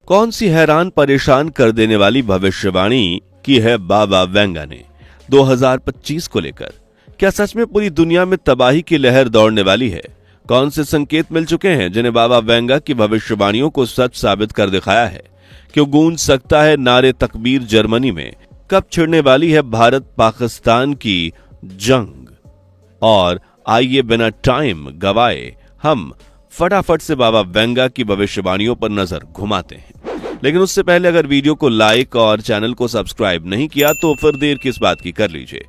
कौन सी हैरान परेशान कर देने वाली भविष्यवाणी की है बाबा वेंगा ने 2025 को लेकर? क्या सच में पूरी दुनिया में तबाही की लहर दौड़ने वाली है? कौन से संकेत मिल चुके हैं जिन्हें बाबा वेंगा की भविष्यवाणियों को सच साबित कर दिखाया है? क्यों गूंज सकता है नारे तकबीर जर्मनी में? कब छिड़ने वाली है भारत पाकिस्तान की जंग? और आइए बिना टाइम गवाए हम फटाफट से बाबा वेंगा की भविष्यवाणियों पर नजर घुमाते हैं। लेकिन उससे पहले अगर वीडियो को लाइक और चैनल को सब्सक्राइब नहीं किया तो फिर देर किस बात की, कर लीजिए।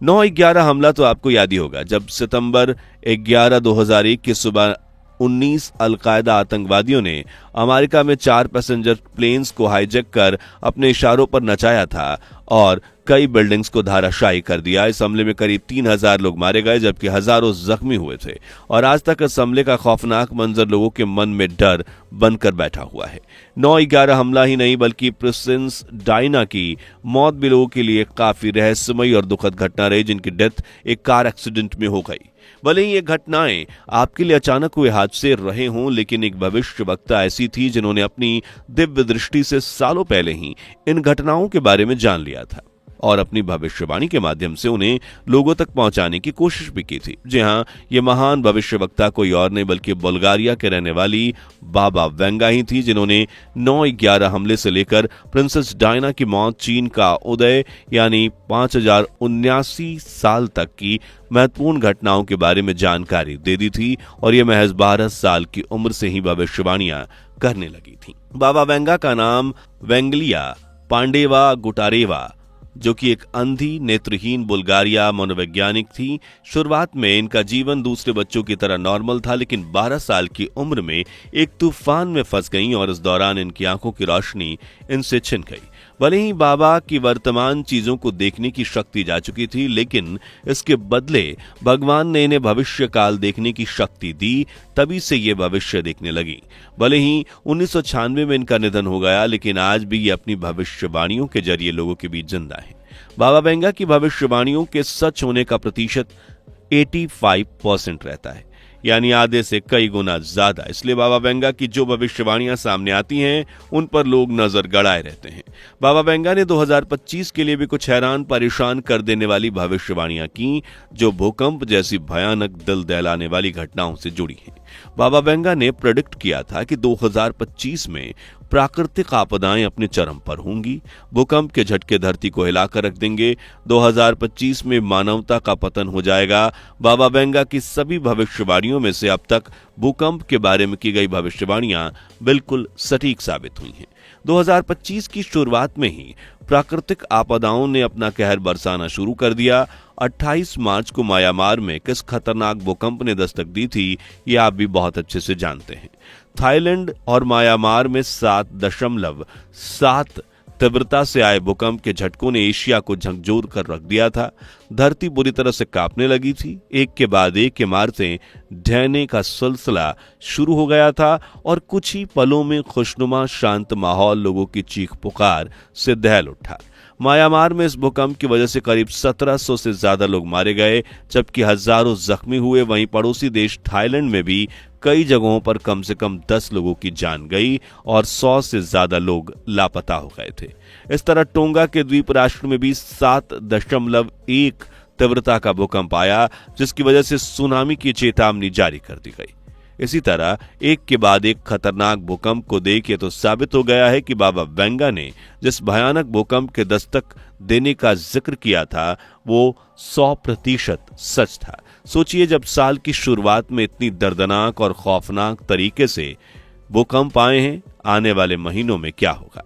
9/11 हमला तो आपको याद ही होगा, जब सितंबर 11, 2001 की सुबह 19 अलकायदा आतंकवादियों ने अमेरिका में 4 पैसेंजर प्लेन्स को हाईजैक कर अपने इशारों पर नचाया था और कई बिल्डिंग्स को धाराशायी कर दिया। इस हमले में करीब 3000 लोग मारे गए जबकि हजारों जख्मी हुए थे और आज तक इस हमले का खौफनाक मंजर लोगों के मन में डर बनकर बैठा हुआ है। 9/11 हमला ही नहीं बल्कि प्रिंसेस डायना की मौत भी लोगों के लिए काफी रहस्यमयी और दुखद घटना रही, जिनकी डेथ एक कार एक्सीडेंट में हो गई। भले ही ये घटनाएं आपके लिए अचानक हुए हादसे रहे हों, लेकिन एक भविष्यवक्ता ऐसी थी जिन्होंने अपनी दिव्य दृष्टि से सालों पहले ही इन घटनाओं के बारे में जान लिया था और अपनी भविष्यवाणी के माध्यम से उन्हें लोगों तक पहुंचाने की कोशिश भी की थी। जी हां, ये महान भविष्यवक्ता कोई और नहीं बल्कि बुल्गारिया के रहने वाली बाबा वेंगा ही थी, जिन्होंने 9/11 हमले से लेकर प्रिंसेस डायना की मौत, चीन का उदय यानी 5079 साल तक की महत्वपूर्ण घटनाओं के बारे में जानकारी दे दी थी और ये महज 12 साल की उम्र से ही भविष्यवाणियां करने लगी थी। बाबा वेंगा का नाम वेंगलिया पांडेवा गुटारेवा, जो कि एक अंधी नेत्रहीन बुल्गारिया मनोवैज्ञानिक थी। शुरुआत में इनका जीवन दूसरे बच्चों की तरह नॉर्मल था, लेकिन 12 साल की उम्र में एक तूफान में फंस गईं और इस दौरान इनकी आंखों की रोशनी इनसे छिन गई। भले ही बाबा की वर्तमान चीजों को देखने की शक्ति जा चुकी थी, लेकिन इसके बदले भगवान ने इन्हें भविष्य काल देखने की शक्ति दी, तभी से ये भविष्य देखने लगी। भले ही 1996 में इनका निधन हो गया, लेकिन आज भी ये अपनी भविष्यवाणियों के जरिए लोगों के बीच जिंदा है। बाबा वेंगा की भविष्यवाणियों के सच होने का प्रतिशत 85% रहता है, यानी आधे से कई गुना ज्यादा। इसलिए बाबा वेंगा की जो भविष्यवाणियां सामने आती हैं उन पर लोग नजर गड़ाए रहते हैं। बाबा वेंगा ने 2025 के लिए भी कुछ हैरान परेशान कर देने वाली भविष्यवाणियां की, जो भूकंप जैसी भयानक दिल दहलाने वाली घटनाओं से जुड़ी हैं। बाबा वेंगा ने प्रेडिक्ट किया था कि 2025 में प्राकृतिक आपदाएं अपने चरम पर होंगी, भूकंप के झटके धरती को हिलाकर रख देंगे, 2025 में मानवता का पतन हो जाएगा। बाबा वेंगा की सभी भविष्यवाणियों में से अब तक भूकंप के बारे में की गई भविष्यवाणियां बिल्कुल सटीक साबित हुई हैं। 2025 की शुरुआत में ही प्राकृतिक आपदाओं ने अपना कहर बरसाना शुरू कर दिया। 28 मार्च को म्यांमार में किस खतरनाक भूकंप ने दस्तक दी थी, ये आप भी बहुत अच्छे से जानते हैं। थाईलैंड और म्यांमार में 7.7 तीव्रता से आए भूकंप के झटकों ने एशिया को झकझोर कर रख दिया था। धरती बुरी तरह से कांपने लगी थी। एक के बाद एक इमारतें ढहने का सिलसिला शुरू हो गया था और कुछ ही पलों में खुशनुमा शांत माहौल लोगों की चीख पुकार से दहल उठा। म्यांमार में इस भूकंप की वजह से करीब 1700 से ज्यादा लोग मारे गए जबकि हजारों जख्मी हुए। वहीं पड़ोसी देश थाईलैंड में भी कई जगहों पर कम से कम 10 लोगों की जान गई और 100 से ज्यादा लोग लापता हो गए थे। इस तरह टोंगा के द्वीप राष्ट्र में भी 7.1 तीव्रता का भूकंप आया, जिसकी वजह से सुनामी की चेतावनी जारी कर दी गई। इसी तरह एक के बाद एक खतरनाक भूकंप को देख ये तो साबित हो गया है कि बाबा वेंगा ने जिस भयानक भूकंप के दस्तक देने का जिक्र किया था वो 100% सच था। सोचिए, जब साल की शुरुआत में इतनी दर्दनाक और खौफनाक तरीके से भूकंप आए हैं, आने वाले महीनों में क्या होगा।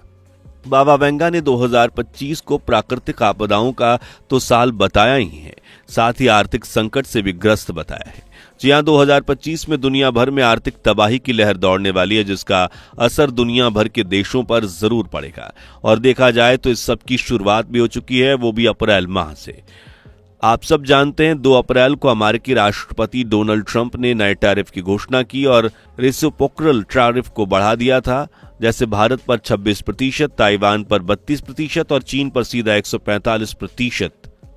बाबा वेंगा ने 2025 को प्राकृतिक आपदाओं का तो साल बताया ही है, साथ ही आर्थिक संकट से भी ग्रस्त बताया है। जी हां, 2025 में दुनिया भर में आर्थिक तबाही की लहर दौड़ने वाली है, जिसका असर दुनिया भर के देशों पर जरूर पड़ेगा। और देखा जाए तो इस सब की शुरुआत भी हो चुकी है, वो भी अप्रैल माह से। आप सब जानते हैं 2 अप्रैल को अमेरिकी राष्ट्रपति डोनाल्ड ट्रंप ने नए टैरिफ की घोषणा की और रेसिप्रोकल टैरिफ को बढ़ा दिया था। जैसे भारत पर 26%, ताइवान पर 32% और चीन पर सीधा 145%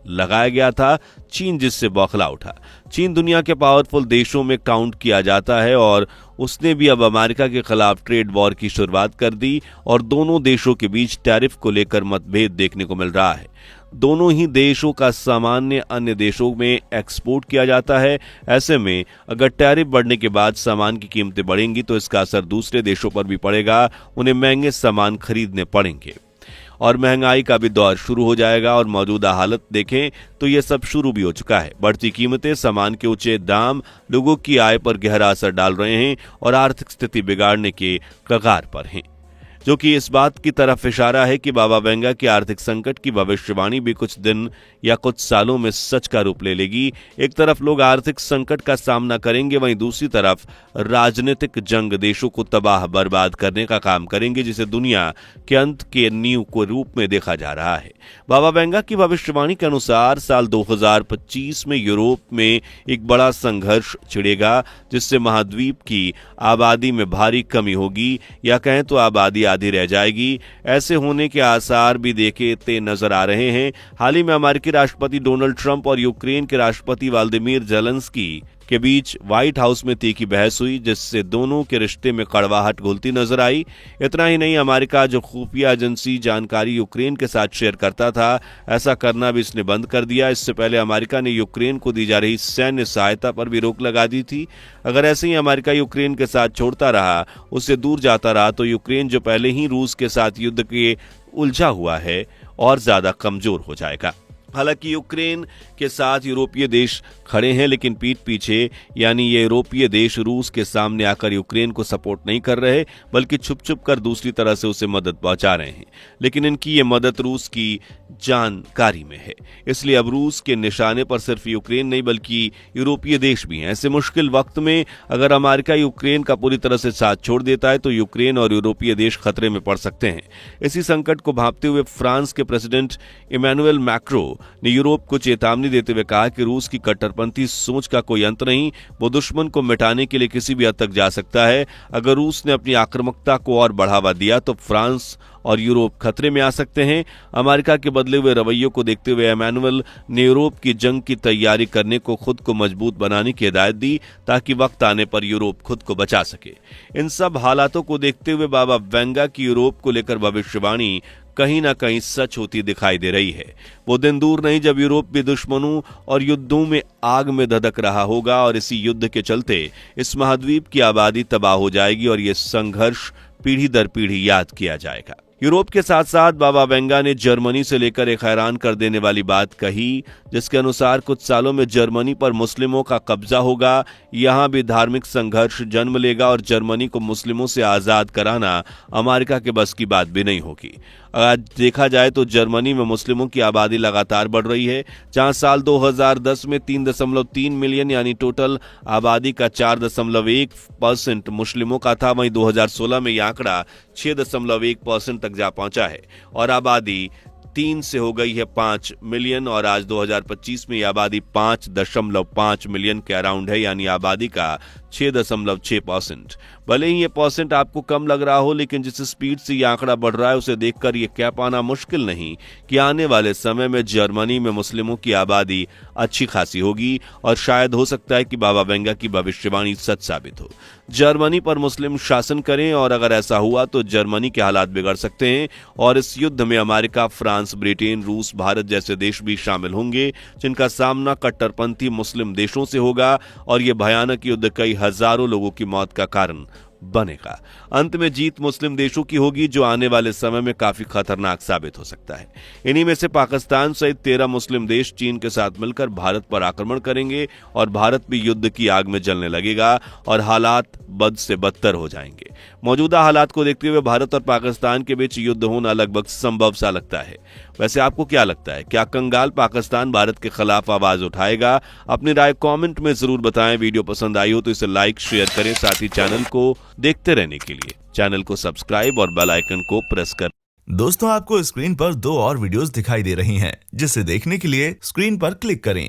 लगाया गया था, चीन जिससे बौखला उठा। चीन दुनिया के पावरफुल देशों में काउंट किया जाता है और उसने भी अब अमेरिका के खिलाफ ट्रेड वॉर की शुरुआत कर दी और दोनों देशों के बीच टैरिफ को लेकर मतभेद देखने को मिल रहा है। दोनों ही देशों का सामान अन्य देशों में एक्सपोर्ट किया जाता है। ऐसे में अगर टैरिफ बढ़ने के बाद सामान की कीमतें बढ़ेंगी तो इसका असर दूसरे देशों पर भी पड़ेगा, उन्हें महंगे सामान खरीदने पड़ेंगे और महंगाई का भी दौर शुरू हो जाएगा। और मौजूदा हालत देखें तो यह सब शुरू भी हो चुका है। बढ़ती कीमतें, सामान के ऊंचे दाम लोगों की आय पर गहरा असर डाल रहे हैं और आर्थिक स्थिति बिगाड़ने के कगार पर हैं, जो कि इस बात की तरफ इशारा है कि बाबा वेंगा की आर्थिक संकट की भविष्यवाणी भी कुछ दिन या कुछ सालों में सच का रूप ले लेगी। एक तरफ लोग आर्थिक संकट का सामना करेंगे, वहीं दूसरी तरफ राजनीतिक जंग देशों को तबाह बर्बाद करने का काम करेंगे, जिसे दुनिया के अंत के नींव के रूप में देखा जा रहा है। बाबा वेंगा की भविष्यवाणी के अनुसार साल 2025 में यूरोप में एक बड़ा संघर्ष छिड़ेगा, जिससे महाद्वीप की आबादी में भारी कमी होगी, या कहें तो आबादी आधी रह जाएगी। ऐसे होने के आसार भी देखते नजर आ रहे हैं। हाल ही में अमेरिकी राष्ट्रपति डोनाल्ड ट्रंप और यूक्रेन के राष्ट्रपति व्लादिमीर ज़ेलेंस्की के बीच व्हाइट हाउस में तीखी बहस हुई, जिससे दोनों के रिश्ते में कड़वाहट घुलती नजर आई। इतना ही नहीं, अमेरिका जो खुफिया एजेंसी जानकारी यूक्रेन के साथ शेयर करता था, ऐसा करना भी इसने बंद कर दिया। इससे पहले अमेरिका ने यूक्रेन को दी जा रही सैन्य सहायता पर भी रोक लगा दी थी। अगर ऐसे ही अमेरिका यूक्रेन के साथ छोड़ता रहा, उससे दूर जाता रहा, तो यूक्रेन जो पहले ही रूस के साथ युद्ध के उलझा हुआ है और ज्यादा कमजोर हो जाएगा। हालांकि यूक्रेन के साथ यूरोपीय देश खड़े हैं, लेकिन पीठ पीछे यानी ये यूरोपीय देश रूस के सामने आकर यूक्रेन को सपोर्ट नहीं कर रहे, बल्कि छुप छुप कर दूसरी तरह से उसे मदद पहुंचा रहे हैं। लेकिन इनकी ये मदद रूस की जानकारी में है, इसलिए अब रूस के निशाने पर सिर्फ यूक्रेन नहीं बल्कि यूरोपीय देश भी हैं। ऐसे मुश्किल वक्त में अगर अमेरिका यूक्रेन का पूरी तरह से साथ छोड़ देता है तो यूक्रेन और यूरोपीय देश खतरे में पड़ सकते हैं। इसी संकट को भांपते हुए फ्रांस के प्रेसिडेंट इमैनुअल मैक्रों ने यूरोप को चेतावनी देते हुए कहा कि रूस की कट्टरपंथी सोच का कोई अंत नहीं, वो दुश्मन को मिटाने के लिए किसी भी हद तक जा सकता है। अगर रूस ने अपनी आक्रामकता को और बढ़ावा दिया तो फ्रांस और यूरोप खतरे में आ सकते हैं। अमेरिका के बदले हुए रवैयों को देखते हुए इमैनुअल ने यूरोप की जंग की तैयारी करने को खुद को मजबूत बनाने की हिदायत दी, ताकि वक्त आने पर यूरोप खुद को बचा सके। इन सब हालातों को देखते हुए बाबा वेंगा की यूरोप को लेकर भविष्यवाणी कहीं ना कहीं सच होती दिखाई दे रही है। वो दिन दूर नहीं जब यूरोप भी दुश्मनों और युद्धों में आग में धधक रहा होगा और इसी युद्ध के चलते इस महाद्वीप की आबादी तबाह हो जाएगी और ये संघर्ष पीढ़ी दर पीढ़ी याद किया जाएगा। यूरोप के साथ साथ बाबा वेंगा ने जर्मनी से लेकर एक हैरान कर देने वाली बात कही, जिसके अनुसार कुछ सालों में जर्मनी पर मुस्लिमों का कब्जा होगा। यहां भी धार्मिक संघर्ष जन्म लेगा और जर्मनी को मुस्लिमों से आजाद कराना अमेरिका के बस की बात भी नहीं होगी। आज देखा जाए तो जर्मनी में मुस्लिमों की आबादी लगातार बढ़ रही है। जहां साल 2010 में 3.3 मिलियन यानी टोटल आबादी का 4.1% मुस्लिमों का था, वहीं 2016 में यह आंकड़ा 6.1% तक जा पहुंचा है और आबादी 3 से हो गई है 5 मिलियन और आज 2025 में यह आबादी 5.5 मिलियन के अराउंड है, यानी आबादी का 6.6%। भले ही ये परसेंट आपको कम लग रहा हो, लेकिन जिस स्पीड से यह आंकड़ा बढ़ रहा है उसे देखकर यह कह पाना मुश्किल नहीं कि आने वाले समय में जर्मनी में मुस्लिमों की आबादी अच्छी खासी होगी और शायद हो सकता है कि बाबा वेंगा की भविष्यवाणी सच साबित हो। जर्मनी पर मुस्लिम शासन करें और अगर ऐसा हुआ तो जर्मनी के हालात बिगड़ सकते हैं और इस युद्ध में अमेरिका, फ्रांस, ब्रिटेन, रूस, भारत जैसे देश भी शामिल होंगे, जिनका सामना कट्टरपंथी मुस्लिम देशों से होगा और यह भयानक युद्ध कई हजारों लोगों की मौत का कारण बनेगा। अंत में जीत मुस्लिम देशों की होगी, जो आने वाले समय में काफी खतरनाक साबित हो सकता है। इन्हीं में से पाकिस्तान सहित 13 मुस्लिम देश चीन के साथ मिलकर भारत पर आक्रमण करेंगे और भारत भी युद्ध की आग में जलने लगेगा और हालात बद से बदतर हो जाएंगे। मौजूदा हालात को देखते हुए भारत और पाकिस्तान के बीच युद्ध होना लगभग संभव सा लगता है। वैसे आपको क्या लगता है, क्या कंगाल पाकिस्तान भारत के खिलाफ आवाज उठाएगा? अपनी राय कमेंट में जरूर बताएं। वीडियो पसंद आई हो तो इसे लाइक शेयर करें, साथ ही चैनल को देखते रहने के लिए चैनल को सब्सक्राइब और बेल आइकन को प्रेस कर। दोस्तों, आपको स्क्रीन पर 2 और वीडियोस दिखाई दे रही हैं, जिसे देखने के लिए स्क्रीन पर क्लिक करें।